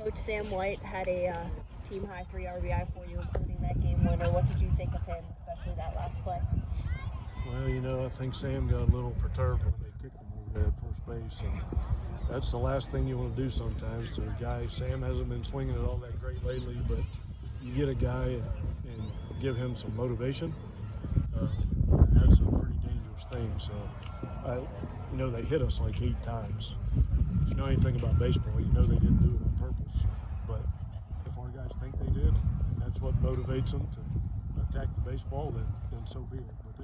Coach Sam White had a team-high 3 RBI for you, including that game winner. What did you think of him, especially that last play? Well, I think Sam got a little perturbed when they kicked him over there at first base. And that's the last thing you want to do sometimes to a guy. Sam hasn't been swinging it all that great lately, but you get a guy and give him some motivation. That's a pretty dangerous thing. So, they hit us like 8 times. If you know anything about baseball, you know they didn't do it on purpose. But if our guys think they did, and that's what motivates them to attack the baseball, then so be it. But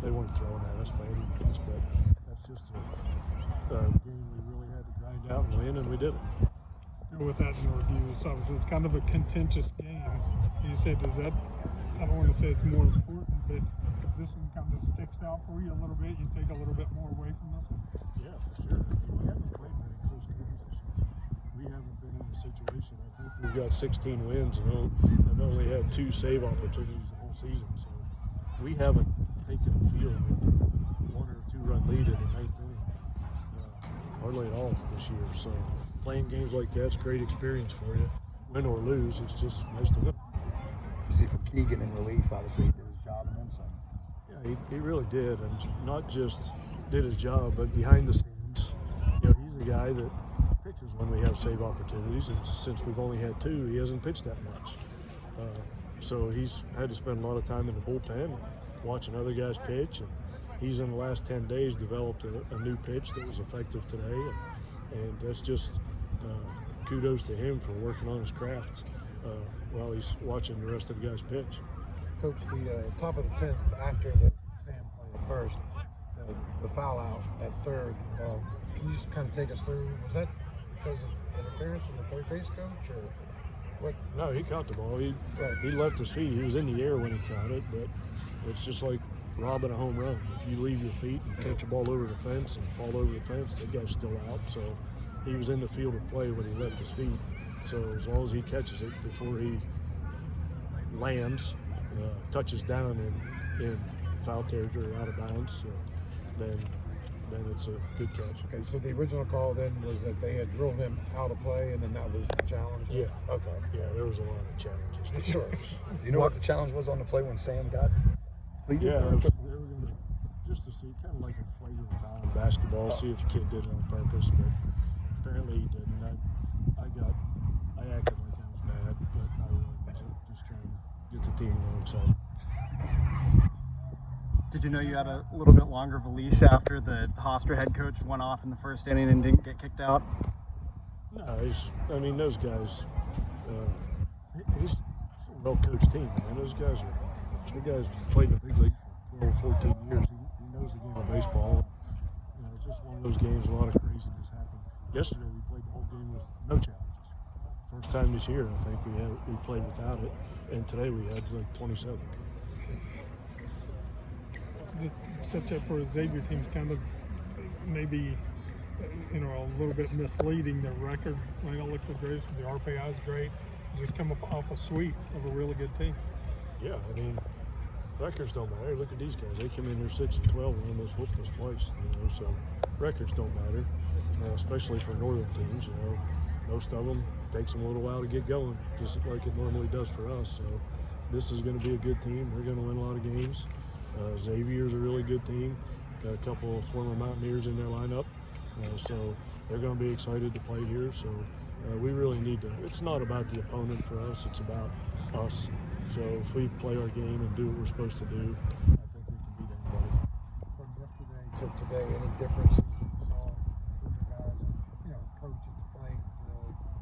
they weren't throwing at us by any means. But that's just a game we really had to grind out and win, and we did it. Still with that in your reviews, obviously it's kind of a contentious game. You said, I don't want to say it's more important, but if this one kind of sticks out for you a little bit, you take a little bit more away from this one? Yeah, for sure. We haven't played many close games this year. We haven't been in a situation. I think we've got 16 wins and have only had 2 save opportunities the whole season. So we haven't taken a field with a 1 or 2 run lead in the 9th inning. Hardly at all this year. So playing games like that's a great experience for you. Win or lose, it's just nice to win. You see from Keegan in relief, obviously he did his job and then some. Yeah, he really did, and not just did his job, but behind the scenes, he's a guy that pitches when we have save opportunities, and since we've only had 2, he hasn't pitched that much. So he's had to spend a lot of time in the bullpen watching other guys pitch, and he's in the last 10 days developed a new pitch that was effective today, and that's just kudos to him for working on his craft while he's watching the rest of the guys pitch. Coach, the top of the 10th, after the Sam played at first, the foul out at third, can you just kind of take us through? Was that because of interference from the third base coach, or what? No, he caught the ball. He left his feet. He was in the air when he caught it, but it's just like robbing a home run. If you leave your feet and catch a ball over the fence and fall over the fence, the guy's still out. So he was in the field of play when he left his feet. So as long as he catches it before he lands, touches down in foul territory or out of bounds, then it's a good catch. Okay, so the original call then was that they had ruled him out of play, and then that was the challenge? Yeah. Okay. Yeah, there was a lot of challenges. Sure. Do you know what the challenge was on the play when Sam got? Yeah, they were going to just to see, kind of like a flagrant foul in basketball, see if the kid did it on purpose, but apparently he didn't. I acted like I was mad, but I really wasn't. Just trying to get the team more excited. Did you know you had a little bit longer of a leash after the Hofstra head coach went off in the first inning and didn't get kicked out? No, those guys, he's a well-coached team, man. The guys played in the big league for 12, 14 years. He knows the game of baseball. It's just one of those games, a lot of craziness happened. Yesterday we played the whole game with no challenges. First time this year, I think we played without it, and today we had like 27. This setup for a Xavier team's kind of maybe a little bit misleading. Their record may not look the greatest, but the RPI is great. Just come up off a sweep of a really good team. Yeah, records don't matter. Look at these guys. They come in here 6-12 and almost whooped us twice. So records don't matter, especially for northern teams. Most of them takes them a little while to get going, just like it normally does for us. So this is going to be a good team. They're going to win a lot of games. Xavier's a really good team. Got a couple of former Mountaineers in their lineup, so they're going to be excited to play here. So we really need to. It's not about the opponent for us. It's about us. So if we play our game and do what we're supposed to do, I think we can beat anybody. From yesterday to today, any differences you saw from the guys, coach at the plate,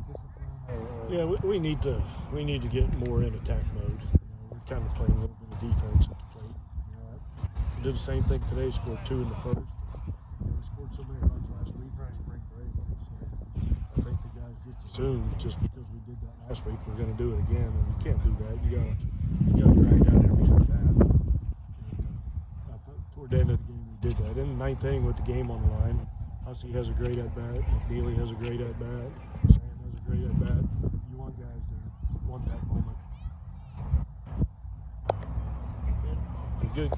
discipline? Yeah, we need to get more in attack mode. We're kind of playing a little bit of defense at the plate. We did the same thing today. Scored 2 in the first. We scored so many runs last week on spring break. So I think the guys just assume just because we did that last week, we're going to do it again, and you can't do that. You got to grind out every at bat. I thought toward the end of the game we did that. In the 9th inning with the game on the line, Hussey has a great at bat. McNeely has a great at bat. Sam has a great at bat. You want guys that want that moment. Yeah, good.